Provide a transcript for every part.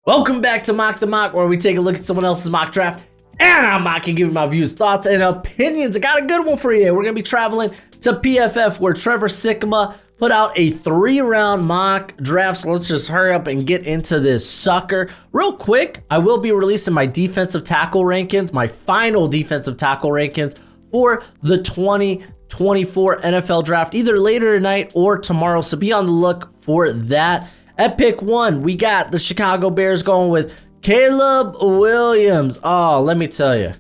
Welcome back to Mock the Mock, where we take a look at someone else's mock draft and I'm mocking, giving my views, thoughts, and opinions. I got a good one for you. We're going to be traveling to PFF, where Trevor Sikkema put out a 3-round mock draft. So let's just hurry up and get into this sucker. Real quick, I will be releasing my defensive tackle rankings, my final defensive tackle rankings for the 2024 NFL draft, either later tonight or tomorrow. So be on the look for that. At pick 1, we got the Chicago Bears going with Caleb Williams. Oh, let me tell you,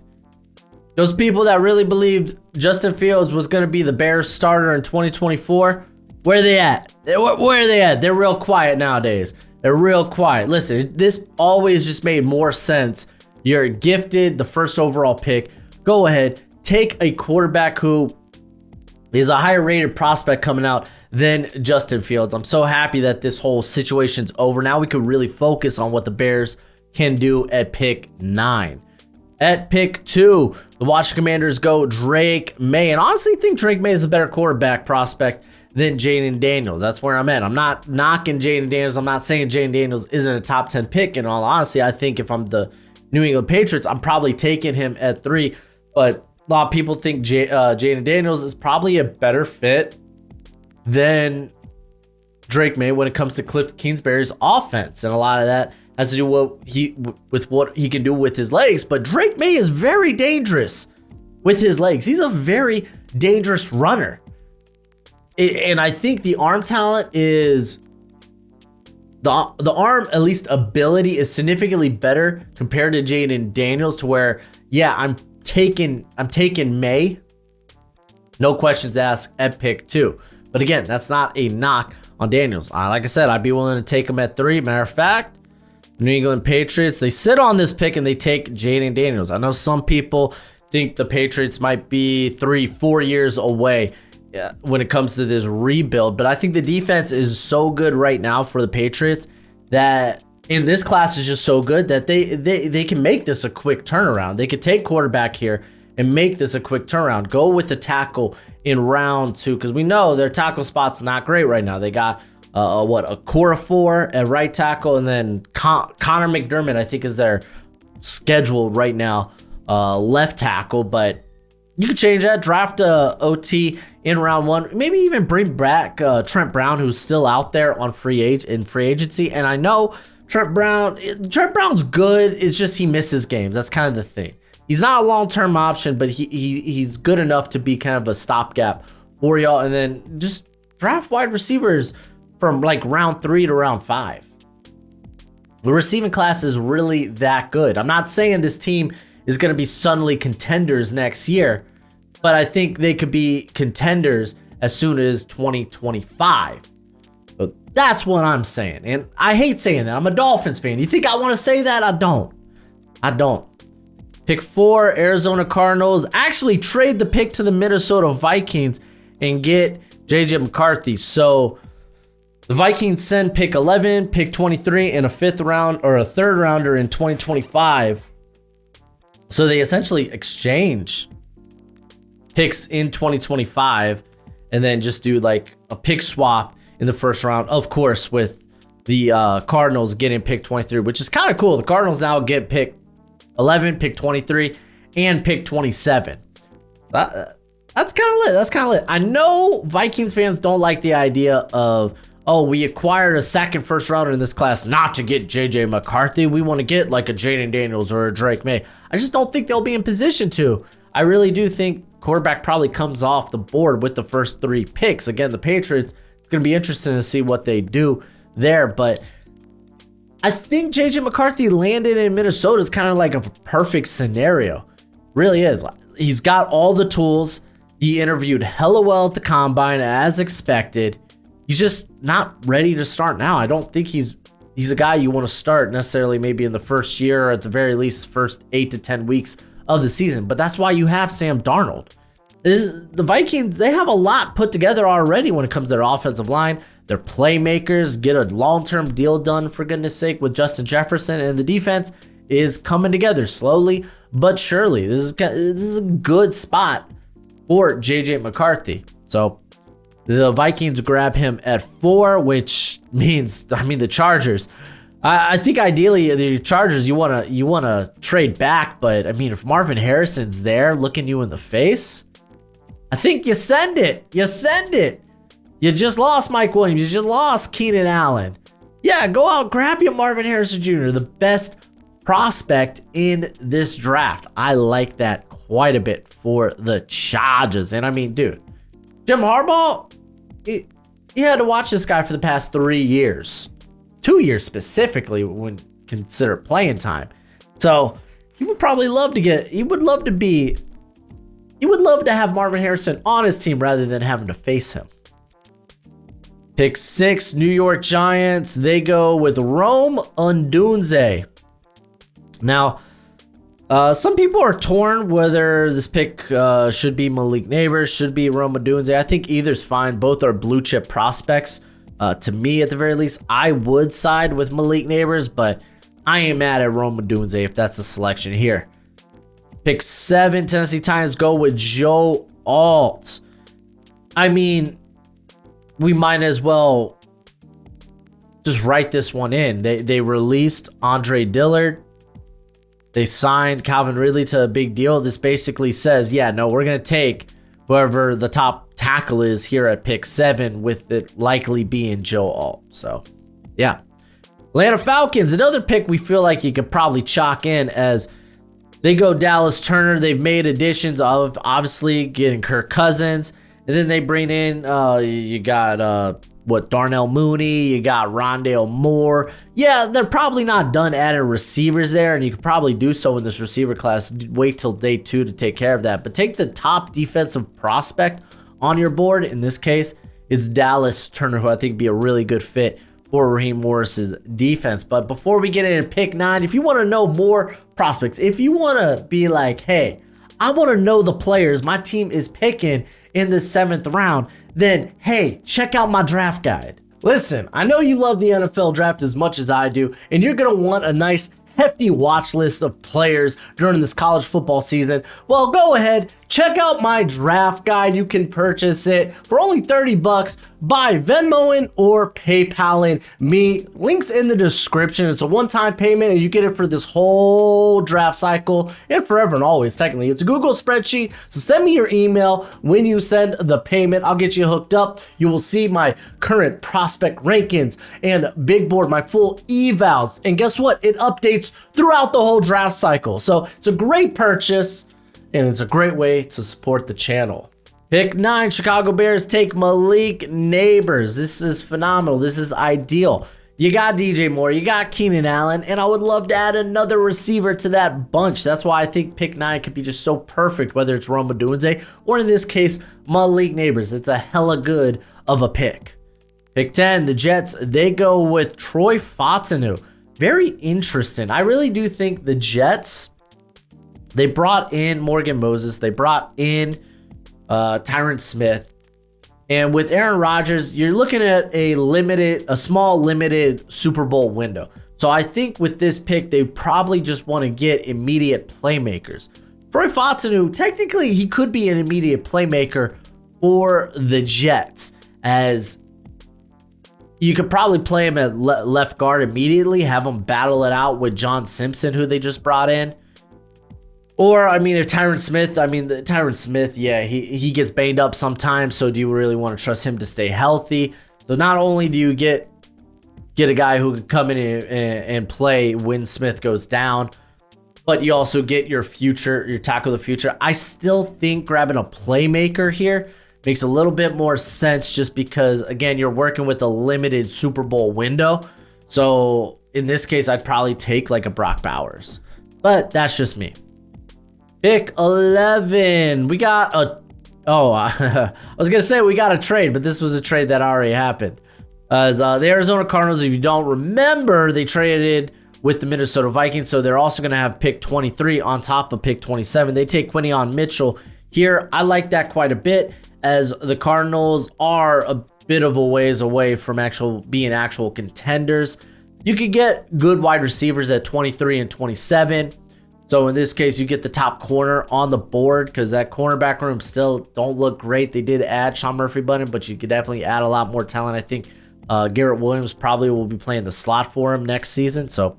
those people that really believed Justin Fields was going to be the Bears starter in 2024, where are they at? Where are they at? They're real quiet nowadays. They're real quiet. Listen, this always just made more sense. You're gifted the first overall pick. Go ahead, take a quarterback who is a higher rated prospect coming out than Justin Fields. I'm so happy that this whole situation's over. Now we could really focus on what the Bears can do at pick 9. At pick 2, the Washington Commanders go Drake May. And honestly, think Drake May is the better quarterback prospect than Jaden Daniels. That's where I'm at. I'm not knocking Jaden Daniels. I'm not saying Jaden Daniels isn't a top 10 pick. In all honesty, I think if I'm the New England Patriots, I'm probably taking him at 3. But a lot of people think Jaden Daniels is probably a better fit than Drake May when it comes to Cliff Kingsbury's offense. And a lot of that has to do with what he can do with his legs. But Drake May is very dangerous with his legs. He's a very dangerous runner. And I think the arm talent is, the arm, at least ability, is significantly better compared to Jaden Daniels, to where, yeah, I'm taking May, no questions asked, at pick 2. But again, that's not a knock on Daniels. Like I said, I'd be willing to take him at 3. Matter of fact, New England Patriots, they sit on this pick and they take Jaden Daniels. I know some people think the Patriots might be 3-4 years away when it comes to this rebuild, but I think the defense is so good right now for the Patriots that, in this class, is just so good that they can make this a quick turnaround. They could take quarterback here and make this a quick turnaround. Go with the tackle in round 2, because we know their tackle spot's not great right now. They got a core of 4 at right tackle, and then Connor McDermott, I think, is their scheduled right now left tackle. But you could change that. Draft OT in round 1. Maybe even bring back Trent Brown, who's still out there on free agency. And I know Trent Brown's good. It's just he misses games. That's kind of the thing. He's not a long-term option, but he's good enough to be kind of a stopgap for y'all. And then just draft wide receivers from like round 3 to round 5. The receiving class is really that good. I'm not saying this team is going to be suddenly contenders next year, but I think they could be contenders as soon as 2025. But that's what I'm saying. And I hate saying that. I'm a Dolphins fan. You think I want to say that? I don't. Pick 4, Arizona Cardinals actually trade the pick to the Minnesota Vikings and get JJ McCarthy. So the Vikings send pick 11, pick 23, and a 5th round or a 3rd rounder in 2025. So they essentially exchange picks in 2025 and then just do like a pick swap in the 1st round, of course, with the Cardinals getting pick 23, which is kind of cool. The Cardinals now get pick 11, pick 23, and pick 27. That's kind of lit. I know Vikings fans don't like the idea of, oh, we acquired a 2nd first rounder in this class not to get JJ McCarthy. We want to get like a Jaden Daniels or a Drake May. I just don't think they'll be in position to. I really do think quarterback probably comes off the board with the first 3 picks. Again, the Patriots, it's going to be interesting to see what they do there, but I think JJ McCarthy landed in Minnesota is kind of like a perfect scenario. Really is. He's got all the tools. He interviewed hella well at the combine as expected. He's just not ready to start now. I don't think he's a guy you want to start necessarily maybe in the first year, or at the very least first 8 to 10 weeks of the season. But that's why you have Sam Darnold. The Vikings, they have a lot put together already when it comes to their offensive line. Their playmakers get a long-term deal done, for goodness sake, with Justin Jefferson, and the defense is coming together slowly but surely. This is a good spot for JJ McCarthy. So the Vikings grab him at 4, which means, the Chargers, I think ideally the Chargers, you wanna trade back, but I mean, if Marvin Harrison's there looking you in the face, I think you send it. You send it. You just lost Mike Williams. You just lost Keenan Allen. Yeah, go out, grab your Marvin Harrison Jr., the best prospect in this draft. I like that quite a bit for the Chargers. And I mean, dude, Jim Harbaugh, he had to watch this guy for the past 3 years. 2 years specifically when considered playing time. So he would probably love to have Marvin Harrison on his team rather than having to face him. Pick 6, New York Giants. They go with Rome Odunze. Now, some people are torn whether this pick should be Malik Neighbors, should be Rome Odunze. I think either's fine. Both are blue chip prospects. To me, at the very least, I would side with Malik Neighbors, but I ain't mad at Rome Odunze if that's the selection here. Pick 7, Tennessee Titans go with Joe Alt. I mean, we might as well just write this one in. They released Andre Dillard. They signed Calvin Ridley to a big deal. This basically says, yeah, no, we're going to take whoever the top tackle is here at pick 7, with it likely being Joe Alt. So, yeah. Atlanta Falcons, another pick we feel like you could probably chalk in as they go Dallas Turner. They've made additions of obviously getting Kirk Cousins. And then they bring in, you got, Darnell Mooney, you got Rondale Moore. Yeah, they're probably not done adding receivers there, and you could probably do so in this receiver class. Wait till day 2 to take care of that. But take the top defensive prospect on your board. In this case, it's Dallas Turner, who I think would be a really good fit for Raheem Morris's defense. But before we get into pick 9, if you want to know more prospects, if you want to be like, hey, I want to know the players my team is picking in the 7th round, then hey, check out my draft guide. Listen, I know you love the NFL draft as much as I do, and you're going to want a nice hefty watch list of players during this college football season. Well, go ahead, check out my draft guide. You can purchase it for only $30 by Venmoing or PayPaling me. Links in the description. It's a one-time payment and you get it for this whole draft cycle and forever and always. Technically, it's a Google spreadsheet. So send me your email when you send the payment. I'll get you hooked up. You will see my current prospect rankings and big board, my full evals. And guess what? It updates throughout the whole draft cycle. So it's a great purchase and it's a great way to support the channel. Pick 9, Chicago Bears take Malik Neighbors. This is phenomenal. This is ideal. You got DJ Moore, you got Keenan Allen, and I would love to add another receiver to that bunch. That's why I think pick 9 could be just so perfect, whether it's Rome Odunze or in this case, Malik Neighbors. It's a hella good of a pick. Pick 10, the Jets, they go with Troy Fautanu. Very interesting. I really do think the Jets, they brought in Morgan Moses, they brought in Tyron Smith, and with Aaron Rodgers, you're looking at a small limited Super Bowl window. So I think with this pick, they probably just want to get immediate playmakers. Troy Fautanu, technically, he could be an immediate playmaker for the Jets, as you could probably play him at left guard immediately, have him battle it out with John Simpson, who they just brought in. Or, I mean, if Tyron Smith, yeah, he gets banged up sometimes, so do you really want to trust him to stay healthy? So not only do you get a guy who could come in and play when Smith goes down, but you also get your tackle of the future. I still think grabbing a playmaker here makes a little bit more sense just because, again, you're working with a limited Super Bowl window. So in this case, I'd probably take like a Brock Bowers, but that's just me. Pick 11. We got I was going to say we got a trade, but this was a trade that already happened. As the Arizona Cardinals, if you don't remember, they traded with the Minnesota Vikings, so they're also going to have pick 23 on top of pick 27. They take Quinyon Mitchell here. I like that quite a bit, as the Cardinals are a bit of a ways away from being actual contenders. You could get good wide receivers at 23 and 27. So in this case, you get the top corner on the board, because that cornerback room still don't look great. They did add Sean Murphy-Bunting, but you could definitely add a lot more talent, I think, Garrett Williams probably will be playing the slot for him next season, so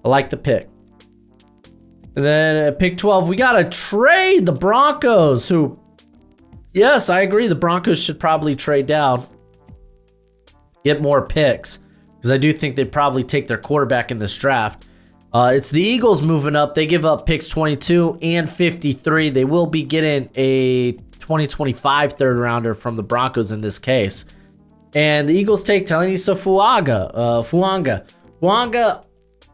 I like the pick. And then at pick 12, we got to trade the Broncos, who, yes, I agree, the Broncos should probably trade down, get more picks, because I do think they'd probably take their quarterback in this draft. It's the Eagles moving up. They give up picks 22 and 53. They will be getting a 2025 third rounder from the Broncos in this case. And the Eagles take Talisa Fuanga. Fuanga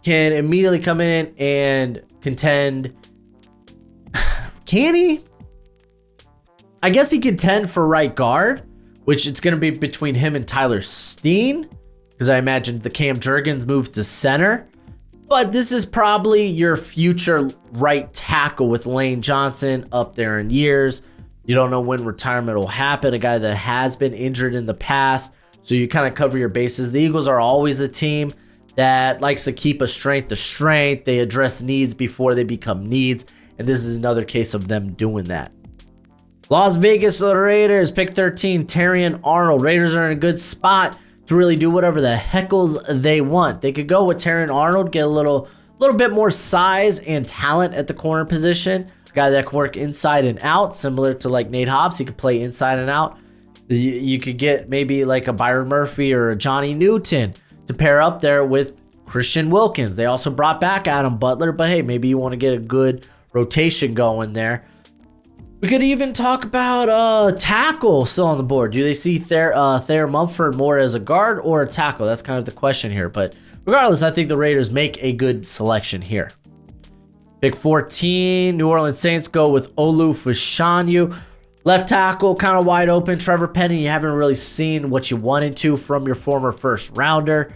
can immediately come in and contend. Can he? I guess he contend for right guard, which it's going to be between him and Tyler Steen, because I imagine the Cam Jurgens moves to center. But this is probably your future right tackle with Lane Johnson up there in years. You don't know when retirement will happen, a guy that has been injured in the past, so you kind of cover your bases. The Eagles are always a team that likes to keep a strength to strength. They address needs before they become needs, and this is another case of them doing that. Las Vegas Raiders, pick 13, Terrion Arnold. Raiders are in a good spot to really do whatever the heckles they want. They could go with Terrion Arnold, get a little bit more size and talent at the corner position. A guy that can work inside and out, similar to like Nate Hobbs. He could play inside and out. You could get maybe like a Byron Murphy or a Johnny Newton to pair up there with Christian Wilkins. They also brought back Adam Butler, but hey, maybe you want to get a good rotation going there. We could even talk about tackle still on the board. Do they see Thayer Mumford more as a guard or a tackle? That's kind of the question here. But regardless, I think the Raiders make a good selection here. Pick 14, New Orleans Saints go with Olu Fashanu. Left tackle, kind of wide open. Trevor Penny, you haven't really seen what you wanted to from your former first rounder.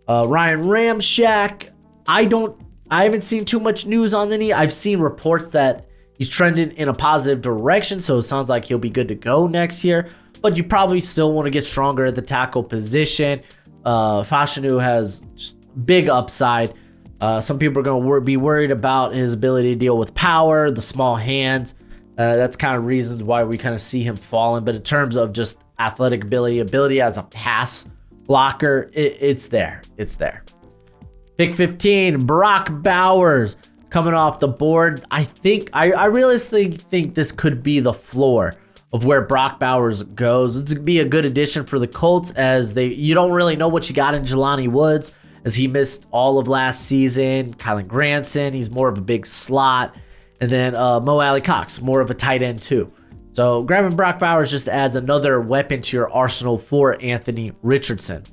Ryan Ramczyk, I haven't seen too much news on the knee. I've seen reports that he's trending in a positive direction, so it sounds like he'll be good to go next year. But you probably still want to get stronger at the tackle position. Fashanu has just big upside. Some people are going to be worried about his ability to deal with power, the small hands. That's kind of reasons why we kind of see him falling. But in terms of just athletic ability as a pass blocker, it's there. It's there. Pick 15, Brock Bowers. Coming off the board, I realistically think this could be the floor of where Brock Bowers goes. It's gonna be a good addition for the Colts, as you don't really know what you got in Jelani Woods, as he missed all of last season. Kylan Granson, he's more of a big slot, and then Mo Alley Cox, more of a tight end too. So grabbing Brock Bowers just adds another weapon to your arsenal for Anthony Richardson.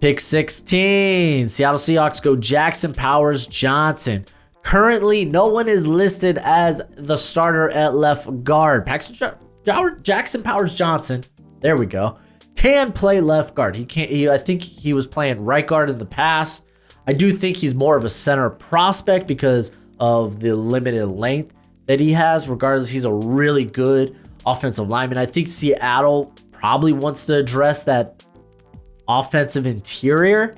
Pick 16, Seattle Seahawks go Jackson Powers Johnson. Currently, no one is listed as the starter at left guard. Jackson Powers Johnson, there we go, can play left guard. I think he was playing right guard in the past. I do think he's more of a center prospect because of the limited length that he has. Regardless, he's a really good offensive lineman. I think Seattle probably wants to address that offensive interior.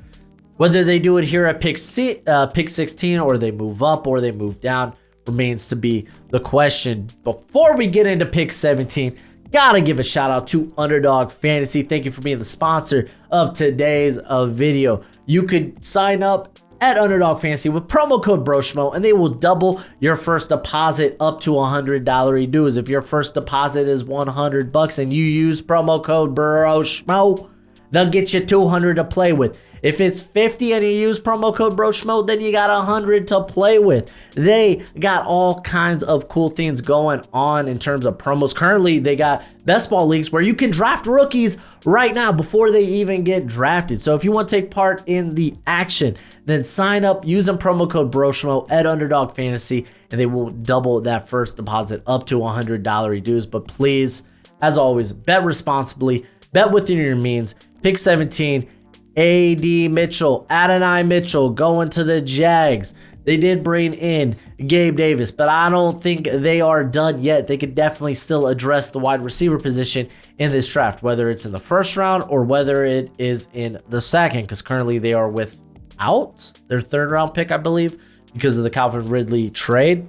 Whether they do it here at pick 16 or they move up or they move down remains to be the question. Before we get into pick 17, gotta give a shout out to Underdog Fantasy. Thank you for being the sponsor of today's video. You could sign up at Underdog Fantasy with promo code Broshmo, and they will double your first deposit up to $100 dues. If your first deposit is $100 and you use promo code Broshmo, they'll get you $200 to play with. If it's $50 and you use promo code Broshmo, then you got $100 to play with. They got all kinds of cool things going on in terms of promos. Currently, they got best ball leagues where you can draft rookies right now before they even get drafted. So if you want to take part in the action, then sign up using promo code Broshmo at Underdog Fantasy, and they will double that first deposit up to $100 dues. But please, as always, bet responsibly, bet within your means. Pick 17, A.D. Mitchell, Adonai Mitchell going to the Jags. They did bring in Gabe Davis, but I don't think they are done yet. They could definitely still address the wide receiver position in this draft, whether it's in the first round or whether it is in the second, because currently they are without their third round pick, I believe, because of the Calvin Ridley trade.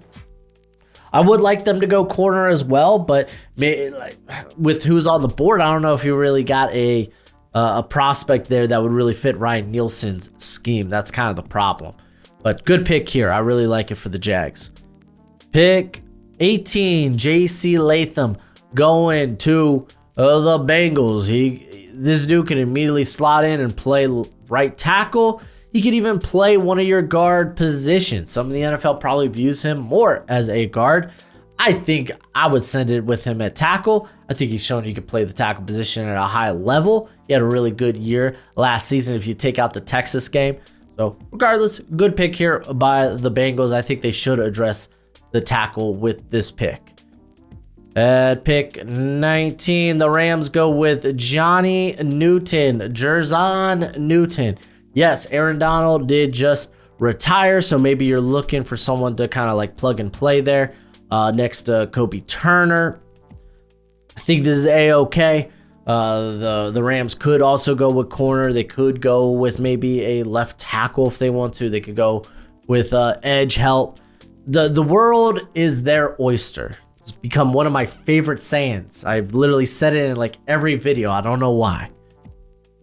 I would like them to go corner as well, but with who's on the board, I don't know if you really got a a prospect there that would really fit Ryan Nielsen's scheme. That's kind of the problem. But good pick here. I really like it for the Jags. Pick 18, J.C. Latham going to the Bengals. This dude can immediately slot in and play right tackle. He could even play one of your guard positions. Some of the NFL probably views him more as a guard. I think I would send it with him at tackle. I think he's shown he could play the tackle position at a high level. He had a really good year last season if you take out the Texas game. So regardless, good pick here by the Bengals. I think they should address the tackle with this pick. At pick 19, the Rams go with Johnny Newton, Jerzon Newton. Yes, Aaron Donald did just retire, so maybe you're looking for someone to kind of like plug and play there next to Kobe Turner. I think this is A-okay. The Rams could also go with corner. They could go with maybe a left tackle if they want to. They could go with edge help. The world is their oyster. It's become one of my favorite sayings. I've literally said it in like every video. I don't know why.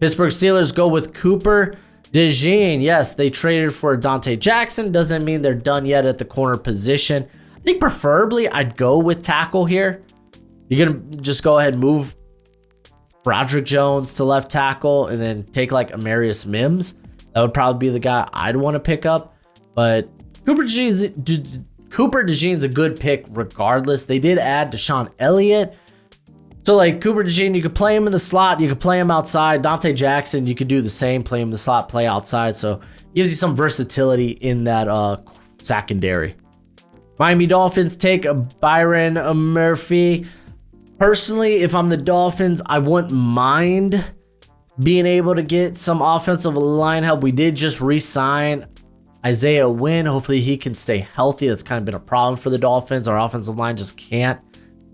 Pittsburgh Steelers go with Cooper DeJean. Yes, they traded for Dante Jackson. Doesn't mean they're done yet at the corner position. I think preferably I'd go with tackle here. You're going to just go ahead and move Broderick Jones to left tackle and then take like Amarius Mims. That would probably be the guy I'd want to pick up. But Cooper DeJean's a good pick regardless. They did add Deshaun Elliott. So like Cooper DeJean, you could play him in the slot. You could play him outside. Dante Jackson, you could do the same. Play him in the slot, play outside. So gives you some versatility in that secondary. Miami Dolphins take Byron Murphy. Personally, if I'm the Dolphins, I wouldn't mind being able to get some offensive line help. We did just re-sign Isaiah Wynn. Hopefully he can stay healthy. That's kind of been a problem for the Dolphins. Our offensive line just can't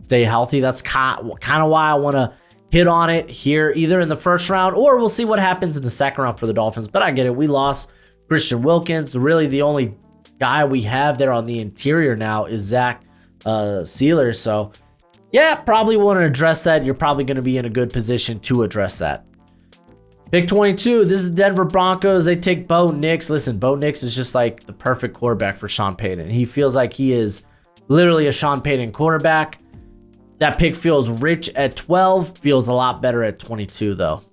stay healthy. That's kind of why I want to hit on it here, either in the first round or we'll see what happens in the second round for the Dolphins. But I get it. We lost Christian Wilkins. Really, the only guy we have there on the interior now is Zach Sealer. So, yeah, probably want to address that. You're probably going to be in a good position to address that. Pick 22, this is Denver Broncos. They take Bo Nix. Listen, Bo Nix is just like the perfect quarterback for Sean Payton. He feels like he is literally a Sean Payton quarterback. That pick feels rich at 12, feels a lot better at 22 though.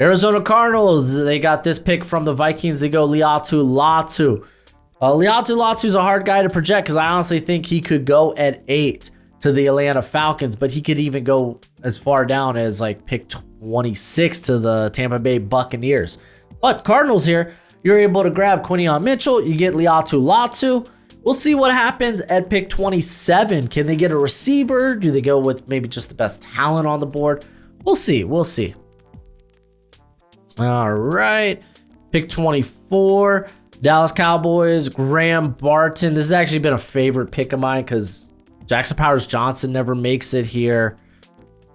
Arizona Cardinals, they got this pick from the Vikings. They go Liatu Latu. Liatu Latu's a hard guy to project because I honestly think he could go at 8 to the Atlanta Falcons, but he could even go as far down as like pick 26 to the Tampa Bay Buccaneers. But Cardinals here, you're able to grab Quinion Mitchell. You get Liatu Latu. We'll see what happens at pick 27. Can they get a receiver? Do they go with maybe just the best talent on the board? We'll see. We'll see. All right. Pick 24. Dallas Cowboys, Graham Barton. This has actually been a favorite pick of mine because Jackson Powers-Johnson never makes it here.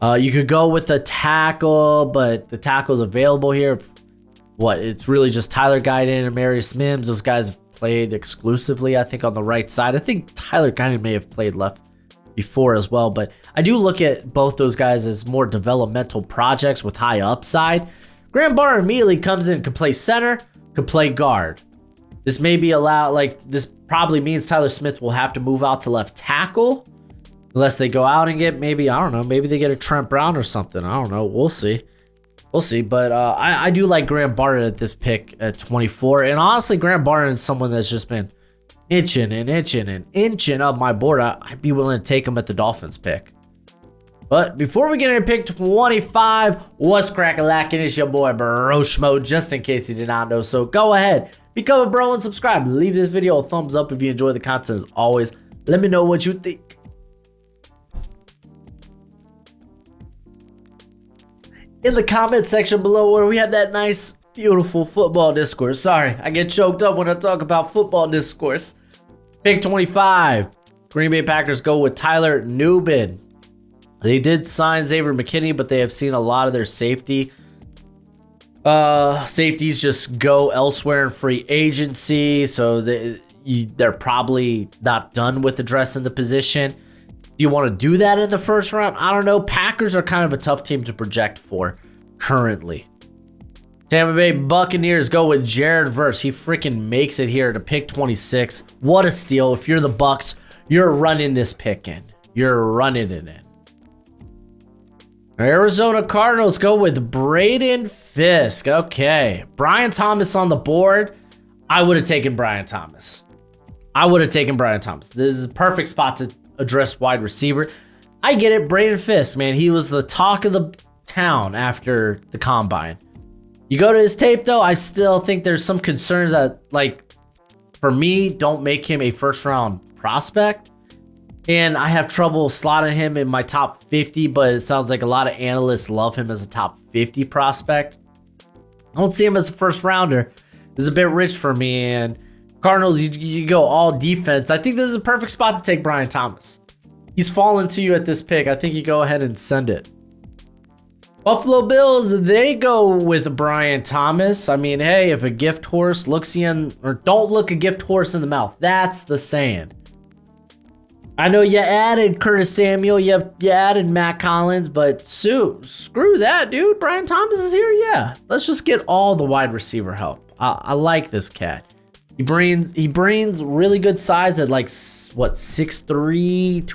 You could go with the tackle, but the tackle's available here. It's really just Tyler Guyton and Amarius Mims. Those guys have played exclusively, I think, on the right side. I think Tyler Guyton may have played left before as well, but I do look at both those guys as more developmental projects with high upside. Graham Barton immediately comes in, could play center, could play guard. This may be this probably means Tyler Smith will have to move out to left tackle unless they go out and get maybe they get a Trent Brown or something. I don't know. We'll see. But I do like Graham Barton at this pick at 24. And honestly, Graham Barton is someone that's just been inching up my board. I'd be willing to take him at the Dolphins pick. But before we get into pick 25, what's crack-a-lackin'? It's your boy Broshmo, just in case you did not know. So go ahead, become a bro and subscribe. Leave this video a thumbs up if you enjoy the content. As always, let me know what you think. In the comment section below where we have that nice, beautiful football discourse. Sorry, I get choked up when I talk about football discourse. Pick 25. Green Bay Packers go with Tyler Nubin. They did sign Xavier McKinney, but they have seen a lot of their safeties just go elsewhere in free agency, so they're probably not done with addressing the position. Do you want to do that in the first round? I don't know. Packers are kind of a tough team to project for. currently. Tampa Bay Buccaneers go with Jared Verse. He freaking makes it here to pick 26. What a steal. If you're the Bucs, you're running this pick in. You're running it in. Arizona Cardinals go with Braden Fisk. Okay. Brian Thomas on the board. I would have taken Brian Thomas. This is a perfect spot to address wide receiver. I get it. Braden Fisk, man. He was the talk of the town after the combine. You go to his tape, though, I still think there's some concerns that, like, for me, don't make him a first-round prospect. And I have trouble slotting him in my top 50, but it sounds like a lot of analysts love him as a top 50 prospect. I don't see him as a first-rounder. This is a bit rich for me, and Cardinals, you go all defense. I think this is a perfect spot to take Brian Thomas. He's fallen to you at this pick. I think you go ahead and send it. Buffalo Bills, they go with Brian Thomas. I mean, hey, if a gift horse looks you in, or don't look a gift horse in the mouth. That's the saying. I know you added Curtis Samuel, you added Matt Collins, but screw that, dude. Brian Thomas is here, yeah. Let's just get all the wide receiver help. I like this cat. He brings really good size at like, what, 6'3",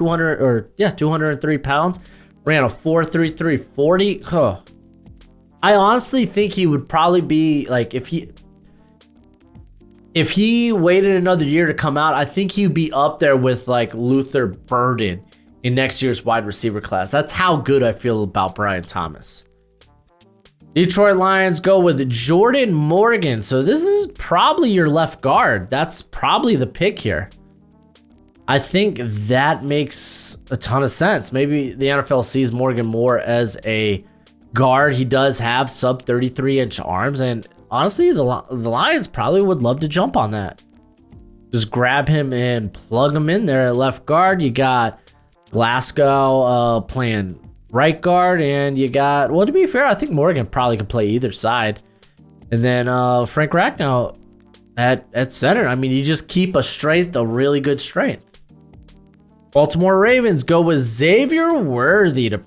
203 pounds. Ran a 4.33 40. Huh. I honestly think he would probably be like, if he waited another year to come out, I think he'd be up there with like Luther Burden in next year's wide receiver class. That's how good I feel about Brian Thomas. Detroit Lions go with Jordan Morgan. So this is probably your left guard. That's probably the pick here. I think that makes a ton of sense. Maybe the NFL sees Morgan more as a guard. He does have sub 33-inch arms, and honestly, the Lions probably would love to jump on that. Just grab him and plug him in there at left guard. You got Glasgow playing right guard, and you got, well, to be fair, I think Morgan probably could play either side. And then Frank Ragnow at center. I mean, you just keep a really good strength. Baltimore Ravens go with Xavier Worthy to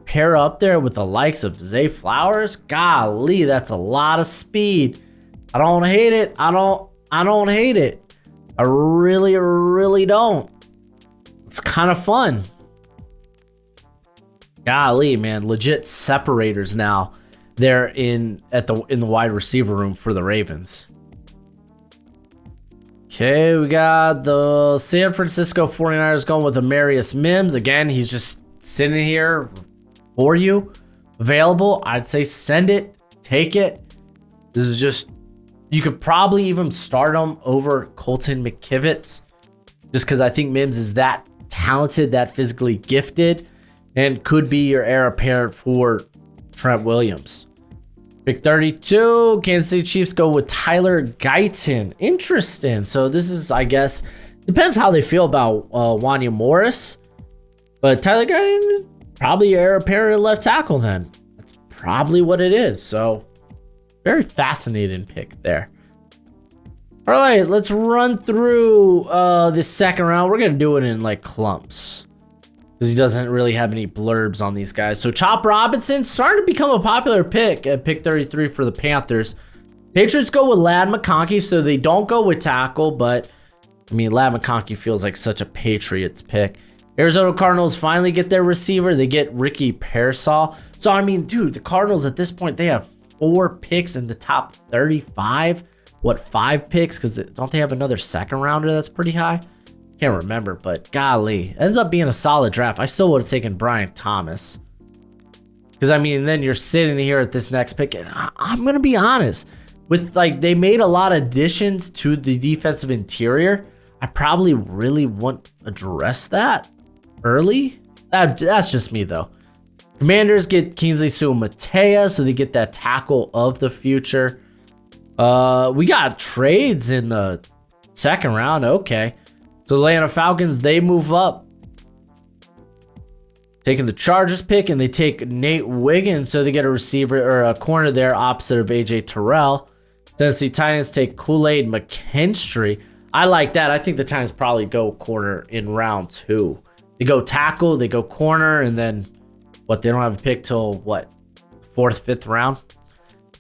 pair up there with the likes of Zay Flowers. Golly, that's a lot of speed. I don't hate it. I don't hate it. I really, really don't. It's kind of fun. Golly, man, legit separators now. They're in the wide receiver room for the Ravens. Okay, we got the San Francisco 49ers going with Amarius Mims. Again, he's just sitting here for you, available. I'd say send it, take it. This is just, you could probably even start him over Colton McKivitz, just because I think Mims is that talented, that physically gifted, and could be your heir apparent for Trent Williams. Pick 32, Kansas City Chiefs go with Tyler Guyton. Interesting. So this is, I guess, depends how they feel about Wanya Morris. But Tyler Guyton, probably your heir apparent at left tackle then. That's probably what it is. So very fascinating pick there. All right, let's run through this second round. We're going to do it in like clumps, because he doesn't really have any blurbs on these guys. So Chop Robinson starting to become a popular pick at pick 33 for the Panthers. Patriots go with Ladd McConkey, so they don't go with tackle, but I mean, Ladd McConkey feels like such a Patriots pick. Arizona Cardinals finally get their receiver. They get Ricky Pearsall. So I mean, dude, the Cardinals at this point, they have 4 picks in the top 35. What, 5 picks? Because don't they have another second rounder that's pretty high? Can't remember, but golly, ends up being a solid draft. I still would have taken Brian Thomas, because I mean, then you're sitting here at this next pick, and I'm gonna be honest with, like, they made a lot of additions to the defensive interior. I probably really wouldn't address that early. That's just me though. Commanders get Kingsley Suamatea, so they get that tackle of the future. We got trades in the second round. Okay. So the Atlanta Falcons, they move up, taking the Chargers pick, and they take Nate Wiggins, so they get a receiver or a corner there opposite of AJ Terrell. Tennessee Titans take Kool-Aid McKinstry. I like that. I think the Titans probably go corner in round 2. They go tackle, they go corner, and then what? They don't have a pick till what? 4th, 5th round.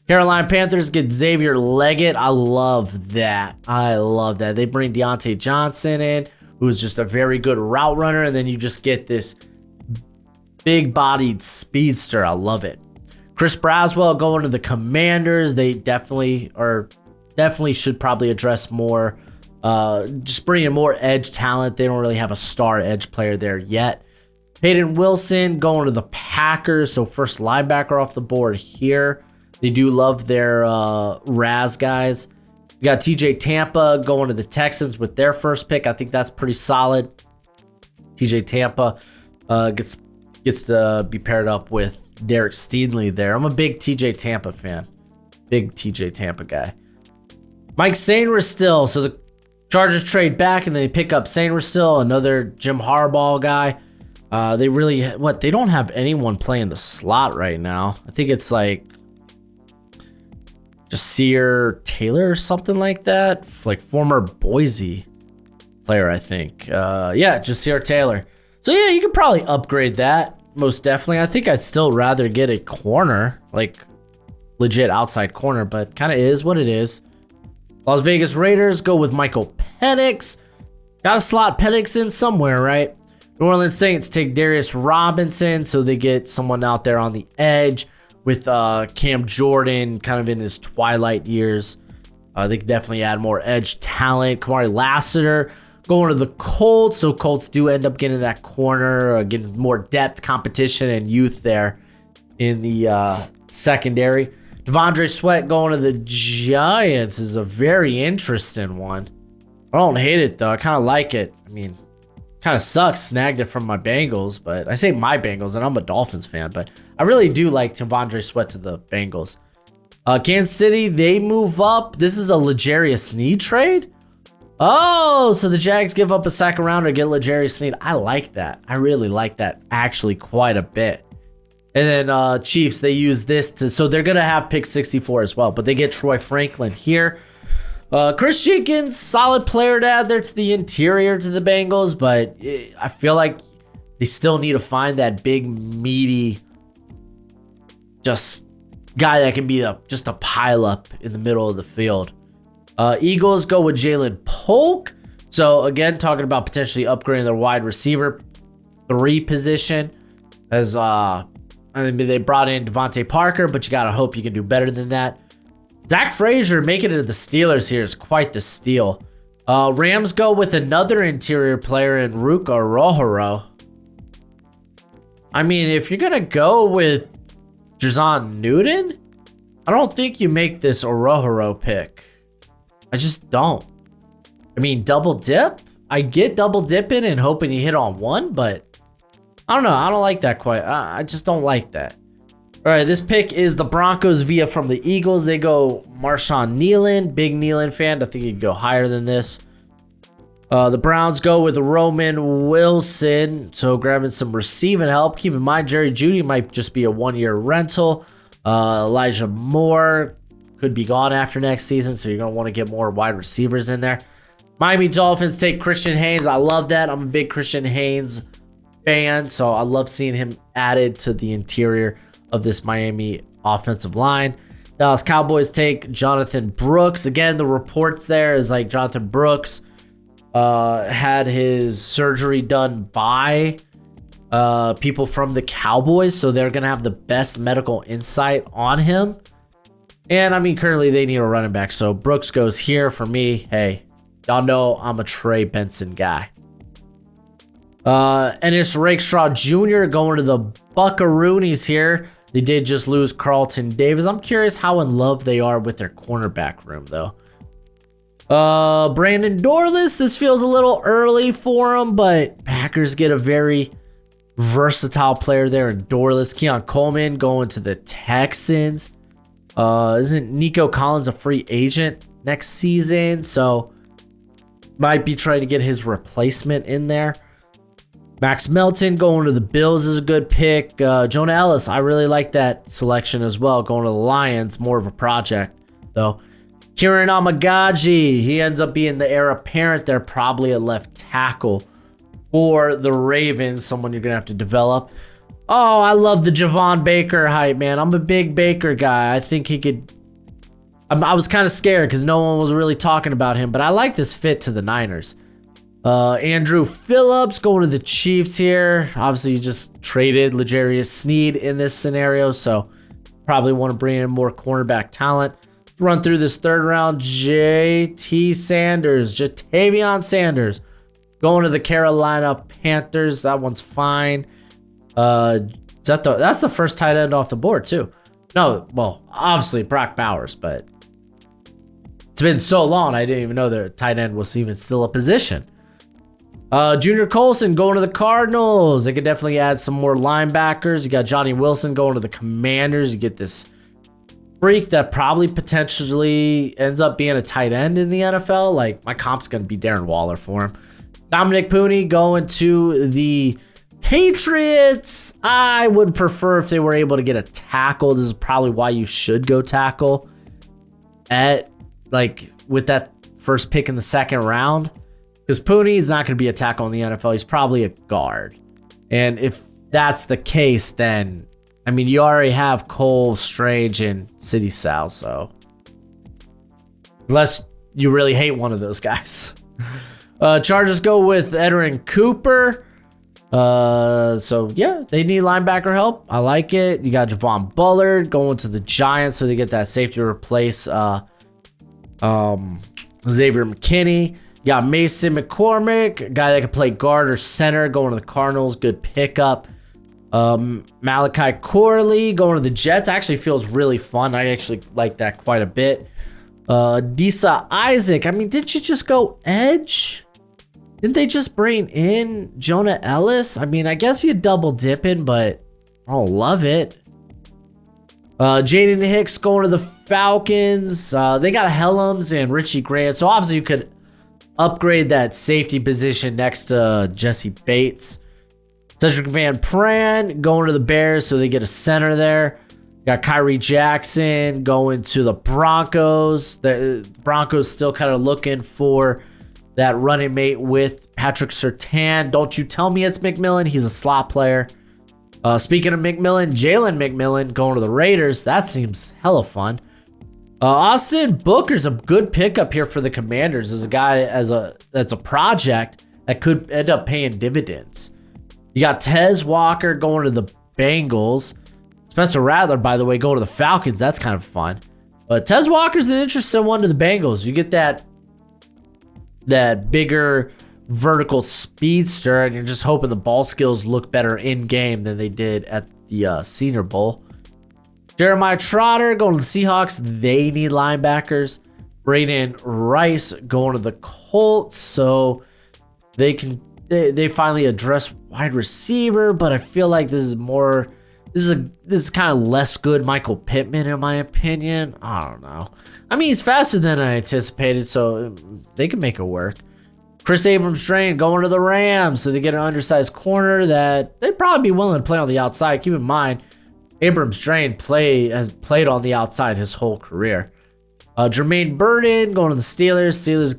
Carolina Panthers get Xavier Leggett. I love that. I love that. They bring Deontay Johnson in, who's just a very good route runner, and then you just get this big-bodied speedster. I love it. Chris Braswell going to the Commanders. They definitely should probably address more, just bring in more edge talent. They don't really have a star edge player there yet. Peyton Wilson going to the Packers. So first linebacker off the board here. They do love their Raz guys. We got TJ Tampa going to the Texans with their first pick. I think that's pretty solid. TJ Tampa gets to be paired up with Derek Steenley there. I'm a big TJ Tampa fan. Big TJ Tampa guy. Mike Sainristil. So the Chargers trade back and they pick up Sainristil, another Jim Harbaugh guy. They don't have anyone playing the slot right now. I think it's like Jasir Taylor or something like that. Like former Boise player, I think. Yeah, Jasir Taylor. So yeah, you could probably upgrade that. Most definitely. I think I'd still rather get a corner, like legit outside corner, but kind of is what it is. Las Vegas Raiders go with Michael Penix. Got to slot Penix in somewhere, right? New Orleans Saints take Darius Robinson, so they get someone out there on the edge with Cam Jordan kind of in his twilight years. They could definitely add more edge talent. Kamari Lassiter going to the Colts, so Colts do end up getting that corner, getting more depth, competition, and youth there in the secondary. Devondre Sweat going to the Giants is a very interesting one. I don't hate it, though. I kind of like it. I mean, kind of sucks. Snagged it from my Bengals, but I say my Bengals, and I'm a Dolphins fan, but I really do like Devondre Sweat to the Bengals. Kansas City, they move up. This is the L'Jarius Sneed trade. Oh, so the Jags give up a second rounder, get L'Jarius Sneed. I like that. I really like that actually quite a bit. And then Chiefs, they use this so they're going to have pick 64 as well, but they get Troy Franklin here. Chris Jenkins, solid player to add there to the interior to the Bengals, but I feel like they still need to find that big, meaty, just guy that can be just a pile up in the middle of the field. Eagles go with Jalen Polk. So again, talking about potentially upgrading their wide receiver 3 position, as I mean, they brought in Devontae Parker, but you gotta hope you can do better than that. Zach Frazier making it to the Steelers here is quite the steal. Rams go with another interior player in Rook Orohoro. I mean, if you're gonna go with Jazon Newton, I don't think you make this Orohoro pick. I just don't. I mean, double dip? I get double dipping and hoping you hit on one, but I don't know. I don't like that quite. I just don't like that. All right, this pick is the Broncos via from the Eagles. They go Marshawn Nealon. Big Nealon fan. I think you could go higher than this. The Browns go with Roman Wilson. So grabbing some receiving help. Keep in mind, Jerry Jeudy might just be a 1-year rental. Elijah Moore could be gone after next season, so you're going to want to get more wide receivers in there. Miami Dolphins take Christian Haynes. I love that. I'm a big Christian Haynes fan, so I love seeing him added to the interior of this Miami offensive line. Dallas Cowboys take Jonathan Brooks. Again, the reports there is like Jonathan Brooks had his surgery done by people from the Cowboys, so they're going to have the best medical insight on him. And I mean, currently they need a running back, so Brooks goes here for me. Hey, y'all know I'm a Trey Benson guy. Ennis Rakestraw Jr. going to the Buckaroonies here. They did just lose Carlton Davis. I'm curious how in love they are with their cornerback room, though. Brandon Dorless. This feels a little early for him, but Packers get a very versatile player there in Dorless. Keon Coleman going to the Texans. Isn't Nico Collins a free agent next season? So might be trying to get his replacement in there. Max Melton going to the Bills is a good pick. Jonah Ellis, I really like that selection as well. Going to the Lions, more of a project, though. Kieran Amagaji, he ends up being the heir apparent there, probably a left tackle for the Ravens, someone you're going to have to develop. Oh, I love the Javon Baker hype, man. I'm a big Baker guy. I think he could... I was kind of scared because no one was really talking about him, but I like this fit to the Niners. Andrew Phillips going to the Chiefs here. Obviously, you just traded L'Jarius Sneed in this scenario, so probably want to bring in more cornerback talent. Run through this third round. Jatavion Sanders going to the Carolina Panthers. That one's fine. That's the first tight end off the board too. No, well, obviously Brock Bowers, but it's been so long I didn't even know the tight end was even still a position. Junior Colson going to the Cardinals. They could definitely add some more linebackers. You got Johnny Wilson going to the Commanders. You get this freak that probably potentially ends up being a tight end in the NFL. Like, my comp's going to be Darren Waller for him. Dominic Pooney going to the Patriots. I would prefer if they were able to get a tackle. This is probably why you should go tackle with that first pick in the second round. Because Pooney is not going to be a tackle in the NFL. He's probably a guard. And if that's the case, then, I mean, you already have Cole, Strange, and City Sal, so. Unless you really hate one of those guys. Chargers go with Edrin Cooper. So, yeah, they need linebacker help. I like it. You got Javon Bullard going to the Giants, so they get that safety to replace Xavier McKinney. You got Mason McCormick, a guy that can play guard or center, going to the Cardinals. Good pickup. Malachi Corley going to the Jets. Actually feels really fun. I actually like that quite a bit. Disa Isaac. I mean, didn't you just go edge? Didn't they just bring in Jonah Ellis? I mean, I guess you double dipping, but I don't love it. Jaden Hicks going to the Falcons. They got Helms and Richie Grant. So obviously you could upgrade that safety position next to Jesse Bates. Cedric Van Pran going to the Bears, so they get a center there. Got Kyrie Jackson going to the Broncos. The Broncos still kind of looking for that running mate with Patrick Surtain. Don't you tell me it's McMillan. He's a slot player. Speaking of McMillan, Jalen McMillan going to the Raiders. That seems hella fun. Austin Booker's a good pickup here for the Commanders as a guy that's a project that could end up paying dividends. You got Tez Walker going to the Bengals. Spencer Rattler, by the way, going to the Falcons. That's kind of fun. But Tez Walker's an interesting one to the Bengals. You get that bigger vertical speedster, and you're just hoping the ball skills look better in game than they did at the Senior Bowl. Jeremiah Trotter going to the Seahawks. They need linebackers. Braden Rice going to the Colts, so they finally address wide receiver, but I feel like this is kind of less good Michael Pittman in my opinion. I don't know. I mean, he's faster than I anticipated, so they can make it work. Chris Abrams-Drain going to the Rams, so they get an undersized corner that they'd probably be willing to play on the outside. Keep in mind, Abrams-Drain has played on the outside his whole career. Jermaine Burton going to the Steelers. Steelers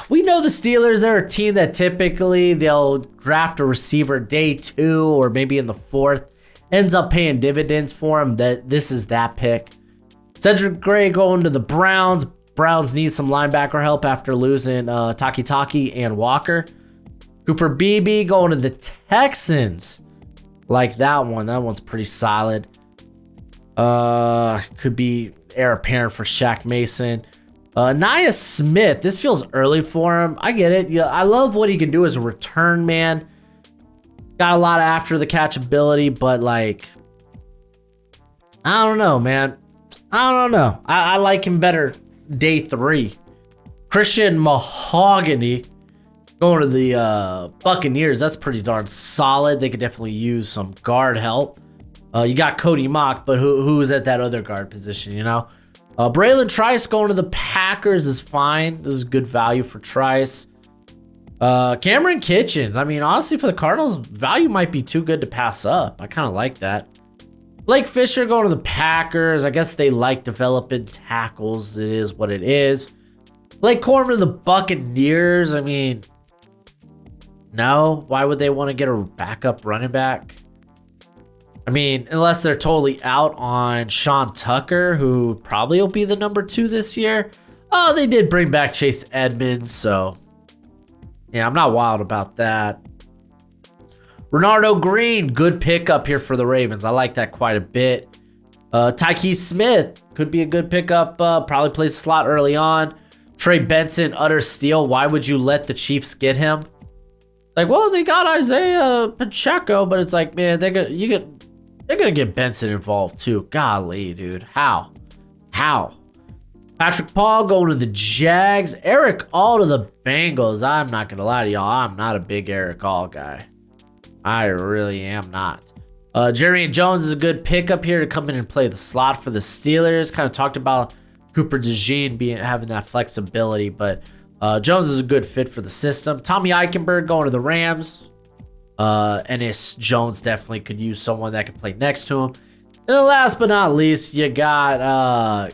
we know the Steelers, they're a team that typically they'll draft a receiver day 2 or maybe in the 4th. Ends up paying dividends for them. This is that pick. Cedric Gray going to the Browns. Browns need some linebacker help after losing Taki and Walker. Cooper Beebe going to the Texans. Like that one. That one's pretty solid. Could be heir apparent for Shaq Mason. Nia Smith. This feels early for him. I get it. Yeah, I love what he can do as a return man. Got a lot of after the catch ability, but like, I don't know, man. I don't know. I like him better day 3. Christian Mahogany going to the Buccaneers. That's pretty darn solid. They could definitely use some guard help. You got Cody Mock, but who's at that other guard position, you know? Braylon Trice going to the Packers is fine. This is good value for Trice. Cameron Kitchens. I mean, honestly, for the Cardinals, value might be too good to pass up. I kind of like that. Blake Fisher going to the Packers. I guess they like developing tackles. It is what it is. Blake Corum to the Buccaneers. I mean, No? Why would they want to get a backup running back? I mean, unless they're totally out on Sean Tucker, who probably will be the number 2 this year. Oh, they did bring back Chase Edmonds, so yeah, I'm not wild about that. Renardo Green, good pickup here for the Ravens. I like that quite a bit. Tyke Smith could be a good pickup. Probably plays slot early on. Trey Benson, utter steal. Why would you let the Chiefs get him? Like, well, they got Isaiah Pacheco, but it's like, man, they're gonna get Benson involved too. Golly, dude, how? Patrick Paul going to the Jags. Eric All to the Bengals. I'm not gonna lie to y'all, I'm not a big Eric All guy. I really am not. Jerry Jones is a good pickup here to come in and play the slot for the Steelers. Kind of talked about Cooper DeJean having that flexibility, but Jones is a good fit for the system. Tommy Eichenberg going to the Rams. Ennis Jones definitely could use someone that could play next to him. And then last but not least, you got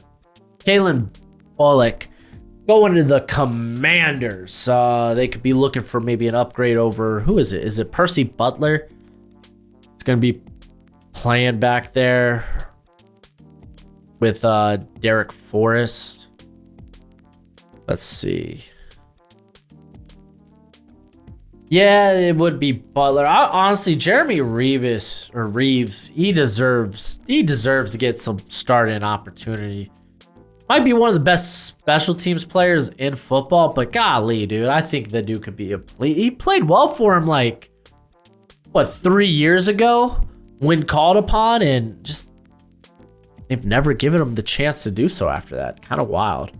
Kalen Bullock going to the Commanders. They could be looking for maybe an upgrade over, who is it? Is it Percy Butler? It's going to be playing back there with Derek Forrest. Let's see. Yeah, it would be Butler. Honestly, Jeremy Reeves, he deserves to get some starting opportunity. Might be one of the best special teams players in football, but golly, dude, I think the dude could be he played well for him like, what, 3 years ago when called upon, and just they've never given him the chance to do so after that. Kind of wild.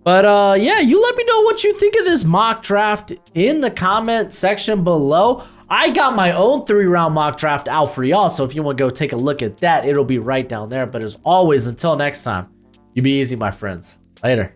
But yeah, you let me know what you think of this mock draft in the comment section below. I got my own 3-round mock draft out for y'all, so if you want to go take a look at that, it'll be right down there. But as always, until next time, you be easy, my friends. Later.